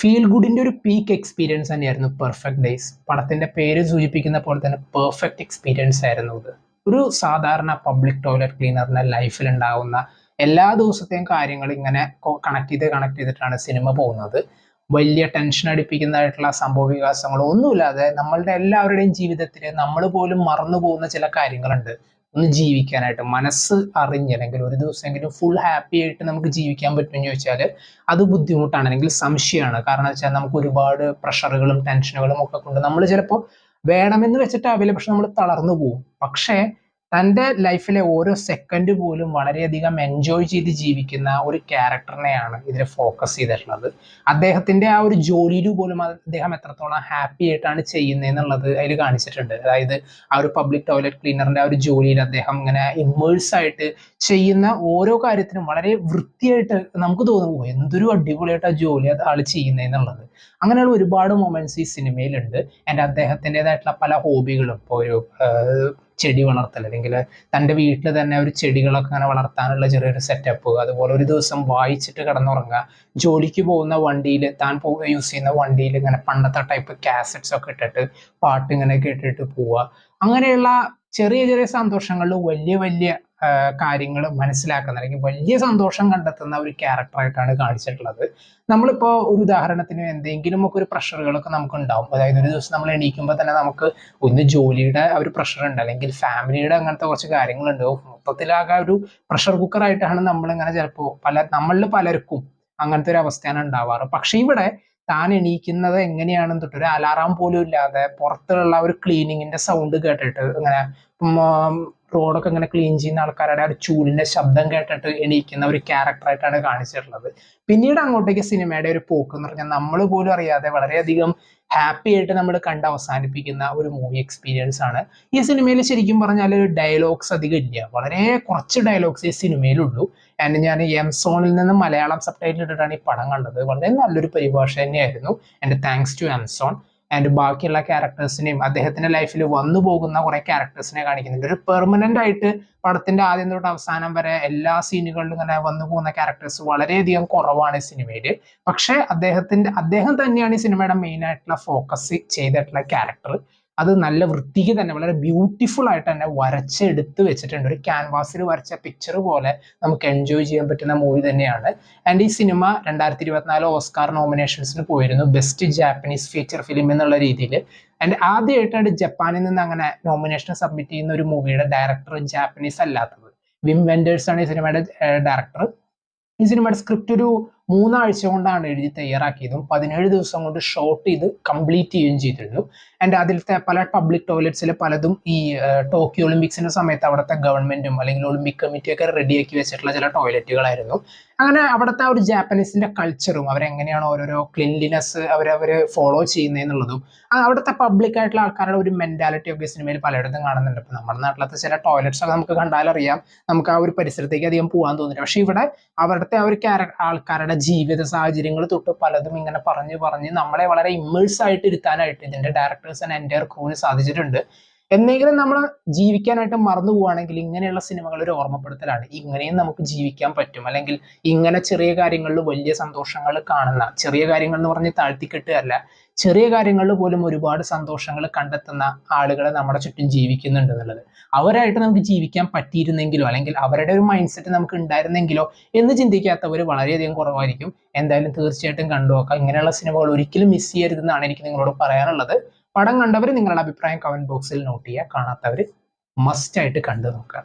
Feel ഗുഡിന്റെ ഒരു peak experience തന്നെയായിരുന്നു perfect days. പടത്തിന്റെ പേര് സൂചിപ്പിക്കുന്ന പോലെ തന്നെ പെർഫെക്റ്റ് എക്സ്പീരിയൻസ് ആയിരുന്നു ഇത്. ഒരു സാധാരണ പബ്ലിക് ടോയ്ലറ്റ് ക്ലീനറിന്റെ ലൈഫിൽ ഉണ്ടാകുന്ന എല്ലാ ദിവസത്തെയും കാര്യങ്ങൾ ഇങ്ങനെ കണക്ട് ചെയ്തിട്ടാണ് സിനിമ പോകുന്നത്. വലിയ ടെൻഷൻ അടിപ്പിക്കുന്നതായിട്ടുള്ള സംഭവ വികാസങ്ങളോ ഒന്നുമില്ലാതെ നമ്മളുടെ എല്ലാവരുടെയും ജീവിതത്തിൽ നമ്മൾ പോലും മറന്നു പോകുന്ന ചില കാര്യങ്ങളുണ്ട്. ഒന്ന് ജീവിക്കാനായിട്ട് മനസ്സ് അറിഞ്ഞ് അല്ലെങ്കിൽ ഒരു ദിവസമെങ്കിലും ഫുൾ ഹാപ്പി ആയിട്ട് നമുക്ക് ജീവിക്കാൻ പറ്റുമെന്ന് ചോദിച്ചാൽ അത് ബുദ്ധിമുട്ടാണ്, അല്ലെങ്കിൽ സംശയമാണ്. കാരണം വെച്ചാൽ നമുക്ക് ഒരുപാട് പ്രഷറുകളും ടെൻഷനുകളും ഒക്കെ കൊണ്ട് നമ്മൾ ചിലപ്പോൾ വേണമെന്ന് വെച്ചിട്ടാവില്ല, പക്ഷെ നമ്മൾ തളർന്നു പോകും. പക്ഷേ തൻ്റെ ലൈഫിലെ ഓരോ സെക്കൻഡ് പോലും വളരെയധികം എൻജോയ് ചെയ്ത് ജീവിക്കുന്ന ഒരു ക്യാരക്ടറിനെയാണ് ഇതിൽ ഫോക്കസ് ചെയ്തിട്ടുള്ളത്. അദ്ദേഹത്തിന്റെ ആ ഒരു ജോലിയിൽ പോലും അദ്ദേഹം എത്രത്തോളം ഹാപ്പി ആയിട്ടാണ് ചെയ്യുന്നതെന്നുള്ളത് അതിൽ കാണിച്ചിട്ടുണ്ട്. അതായത് ആ ഒരു പബ്ലിക് ടോയ്ലറ്റ് ക്ലീനറിന്റെ ആ ഒരു ജോലിയിൽ അദ്ദേഹം ഇങ്ങനെ ഇമ്മേഴ്സ് ആയിട്ട് ചെയ്യുന്ന ഓരോ കാര്യത്തിനും വളരെ വൃത്തിയായിട്ട് നമുക്ക് തോന്നുന്നു എന്തൊരു അടിപൊളിയായിട്ട് ആ ജോലി അത് ആൾ ചെയ്യുന്നതെന്നുള്ളത്. അങ്ങനെയുള്ള ഒരുപാട് മൊമെന്റ്സ് ഈ സിനിമയിലുണ്ട്. ആൻഡ് അദ്ദേഹത്തിൻ്റെതായിട്ടുള്ള പല ഹോബികളും, ഇപ്പോൾ ഒരു ചെടി വളർത്തൽ, അല്ലെങ്കിൽ തൻ്റെ വീട്ടിൽ തന്നെ ഒരു ചെടികളൊക്കെ അങ്ങനെ വളർത്താനുള്ള ചെറിയൊരു സെറ്റപ്പ്, അതുപോലെ ഒരു ദിവസം വായിച്ചിട്ട് കിടന്നുറങ്ങുക, ജോലിക്ക് പോകുന്ന വണ്ടിയിൽ താൻ യൂസ് ചെയ്യുന്ന വണ്ടിയിൽ ഇങ്ങനെ പണ്ടത്തെ ടൈപ്പ് കാസറ്റ്സ് ഒക്കെ ഇട്ടിട്ട് പാട്ട് ഇങ്ങനെ കേട്ടിട്ട് പോവുക. അങ്ങനെയുള്ള ചെറിയ ചെറിയ സന്തോഷങ്ങളിൽ വലിയ വലിയ കാര്യങ്ങൾ മനസ്സിലാക്കുന്ന, അല്ലെങ്കിൽ വലിയ സന്തോഷം കണ്ടെത്തുന്ന ഒരു ക്യാരക്ടറായിട്ടാണ് കാണിച്ചിട്ടുള്ളത്. നമ്മളിപ്പോൾ ഒരു ഉദാഹരണത്തിന് എന്തെങ്കിലുമൊക്കെ ഒരു പ്രഷറുകളൊക്കെ നമുക്ക് ഉണ്ടാവും. അതായത് ഒരു ദിവസം നമ്മൾ എണീക്കുമ്പോൾ തന്നെ നമുക്ക് ഒന്ന് ജോലിയുടെ ഒരു പ്രഷർ ഉണ്ട്, അല്ലെങ്കിൽ ഫാമിലിയുടെ അങ്ങനത്തെ കുറച്ച് കാര്യങ്ങളുണ്ട്. മൊത്തത്തിലാകെ ഒരു പ്രഷർ കുക്കറായിട്ടാണ് നമ്മളിങ്ങനെ ചിലപ്പോൾ നമ്മളിൽ പലർക്കും അങ്ങനത്തെ ഒരു അവസ്ഥയാണ് ഉണ്ടാവാറ്. പക്ഷെ ഇവിടെ താൻ എണീക്കുന്നത് എങ്ങനെയാണെന്ന് തൊട്ട് ഒരു അലാറാം പോലും ഇല്ലാതെ പുറത്തുള്ള ഒരു ക്ലീനിങ്ങിന്റെ സൗണ്ട് കേട്ടിട്ട് ഇങ്ങനെ റോഡൊക്കെ ഇങ്ങനെ ക്ലീൻ ചെയ്യുന്ന ആൾക്കാരുടെ ആ ഒരു ചൂടിന്റെ ശബ്ദം കേട്ടിട്ട് എണീക്കുന്ന ഒരു ക്യാരക്ടറായിട്ടാണ് കാണിച്ചിട്ടുള്ളത്. പിന്നീട് അങ്ങോട്ടേക്ക് സിനിമയുടെ ഒരു പോക്ക് എന്ന് പറഞ്ഞാൽ നമ്മൾ പോലും അറിയാതെ വളരെയധികം ഹാപ്പി ആയിട്ട് നമ്മൾ കണ്ട് അവസാനിപ്പിക്കുന്ന ഒരു മൂവി എക്സ്പീരിയൻസ് ആണ്. ഈ സിനിമയിൽ ശരിക്കും പറഞ്ഞാൽ ഡയലോഗ്സ് അധികം ഇല്ല, വളരെ കുറച്ച് ഡയലോഗ്സ് ഈ സിനിമയിലുള്ളൂ. ആൻഡ് ഞാൻ എംസോണിൽ നിന്ന് മലയാളം സബ് ടൈറ്റിൽ ഇട്ടിട്ടാണ് ഈ പടം കണ്ടത്. വളരെ നല്ലൊരു പരിഭാഷ തന്നെയായിരുന്നു. And thanks to MSone. And ബാക്കിയുള്ള ക്യാരക്ടേഴ്സിനെയും അദ്ദേഹത്തിന്റെ ലൈഫിൽ വന്നു പോകുന്ന കുറെ ക്യാരക്ടേഴ്സിനെ കാണിക്കുന്നുണ്ട്. ഒരു പെർമനന്റ് ആയിട്ട് പടത്തിന്റെ ആദ്യം തൊട്ട് അവസാനം വരെ എല്ലാ സീനുകളിലും ഇങ്ങനെ വന്നു പോകുന്ന ക്യാരക്ടേഴ്സ് വളരെയധികം കുറവാണ് ഈ സിനിമയിൽ. പക്ഷെ അദ്ദേഹം തന്നെയാണ് ഈ സിനിമയുടെ മെയിൻ ആയിട്ടുള്ള ഫോക്കസ് ചെയ്തിട്ടുള്ള ക്യാരക്ടർ. അത് നല്ല വൃത്തിക്ക് തന്നെ വളരെ ബ്യൂട്ടിഫുൾ ആയിട്ട് തന്നെ വരച്ചെടുത്ത് വെച്ചിട്ടുണ്ട്. ഒരു ക്യാൻവാസിൽ വരച്ച പിക്ചർ പോലെ നമുക്ക് എൻജോയ് ചെയ്യാൻ പറ്റുന്ന മൂവി തന്നെയാണ്. ആൻഡ് ഈ സിനിമ 2024 ഓസ്കാർ നോമിനേഷൻസിന് പോയിരുന്നു, ബെസ്റ്റ് ജാപ്പനീസ് ഫീച്ചർ ഫിലിം എന്നുള്ള രീതിയിൽ. ആൻഡ് ആദ്യമായിട്ടാണ് ജപ്പാനിൽ നിന്ന് അങ്ങനെ നോമിനേഷൻ സബ്മിറ്റ് ചെയ്യുന്ന ഒരു മൂവിയുടെ ഡയറക്ടർ ജാപ്പനീസ് അല്ലാത്തത്. വിം വെൻഡേഴ്സ് ആണ് ഈ സിനിമയുടെ ഡയറക്ടർ. ഈ സിനിമയുടെ സ്ക്രിപ്റ്റ് ഒരു 3 ആഴ്ച കൊണ്ടാണ് എഴുതി തയ്യാറാക്കിയതും 17 ദിവസം കൊണ്ട് ഷോട്ട് ചെയ്ത് കംപ്ലീറ്റ് ചെയ്യുകയും ചെയ്തിരുന്നു. ആൻഡ് അതിലത്തെ പല പബ്ലിക് ടോയ്ലറ്റ്സിൽ പലതും ഈ ടോക്കിയോ ഒളിമ്പിക്സിന്റെ സമയത്ത് അവിടുത്തെ ഗവൺമെന്റും അല്ലെങ്കിൽ ഒളിമ്പിക് കമ്മിറ്റിയൊക്കെ റെഡിയാക്കി വെച്ചിട്ടുള്ള ചില ടോയ്ലറ്റുകളായിരുന്നു. അങ്ങനെ അവിടുത്തെ ഒരു ജാപ്പനീസിന്റെ കൾച്ചറും അവരെങ്ങനെയാണ് ഓരോരോ ക്ലീൻലിനെസ് അവര് ഫോളോ ചെയ്യുന്നതെന്നുള്ളതും അവിടുത്തെ പബ്ലിക് ആയിട്ടുള്ള ആൾക്കാരുടെ ഒരു മെന്റാലിറ്റി ഒക്കെ സിനിമയിൽ പലയിടത്തും കാണുന്നുണ്ട്. ഇപ്പൊ നമ്മുടെ നാട്ടിലത്തെ ചില ടോയ്ലറ്റ്സ് ഒക്കെ നമുക്ക് കണ്ടാലറിയാം, നമുക്ക് ആ ഒരു പരിസരത്തേക്ക് അധികം പോകാൻ തോന്നില്ല. പക്ഷെ ഇവിടെ അവിടുത്തെ ആ ഒരു ആൾക്കാരുടെ ജീവിത സാഹചര്യങ്ങൾ തൊട്ട് പലതും ഇങ്ങനെ പറഞ്ഞ് നമ്മളെ വളരെ ഇമ്മേഴ്സ് ആയിട്ട് ഇരുത്താനായിട്ട് ഇതിന്റെ ഡയറക്ടേഴ്സ് ആൻഡ് എൻ്റയർ ക്രൂവിന് സാധിച്ചിട്ടുണ്ട്. എന്തെങ്കിലും നമ്മൾ ജീവിക്കാനായിട്ട് മറന്നു പോവുകയാണെങ്കിൽ ഇങ്ങനെയുള്ള സിനിമകൾ ഒരു ഓർമ്മപ്പെടുത്തലാണ്. ഇങ്ങനെയും നമുക്ക് ജീവിക്കാൻ പറ്റും, അല്ലെങ്കിൽ ഇങ്ങനെ ചെറിയ കാര്യങ്ങളിൽ വലിയ സന്തോഷങ്ങൾ കാണുന്ന, ചെറിയ കാര്യങ്ങൾ എന്ന് പറഞ്ഞ് താഴ്ത്തിക്കെട്ടുകയല്ല, ചെറിയ കാര്യങ്ങളിൽ പോലും ഒരുപാട് സന്തോഷങ്ങൾ കണ്ടെത്തുന്ന ആളുകളെ നമ്മുടെ ചുറ്റും ജീവിക്കുന്നുണ്ട് എന്നുള്ളത്. അവരായിട്ട് നമുക്ക് ജീവിക്കാൻ പറ്റിയിരുന്നെങ്കിലോ, അല്ലെങ്കിൽ അവരുടെ ഒരു മൈൻഡ് സെറ്റ് നമുക്ക് ഉണ്ടായിരുന്നെങ്കിലോ എന്ന് ചിന്തിക്കാത്തവർ വളരെയധികം കുറവായിരിക്കും. എന്തായാലും തീർച്ചയായിട്ടും കണ്ടു നോക്കാം. ഇങ്ങനെയുള്ള സിനിമകൾ ഒരിക്കലും മിസ് ചെയ്യരുതെന്നാണ് എനിക്ക് നിങ്ങളോട് പറയാനുള്ളത്. പടം കണ്ടവർ നിങ്ങളുടെ അഭിപ്രായം കമന്റ് ബോക്സിൽ നോട്ട് ചെയ്യുക, കാണാത്തവർ മസ്റ്റ് ആയിട്ട് കണ്ടു നോക്കുക.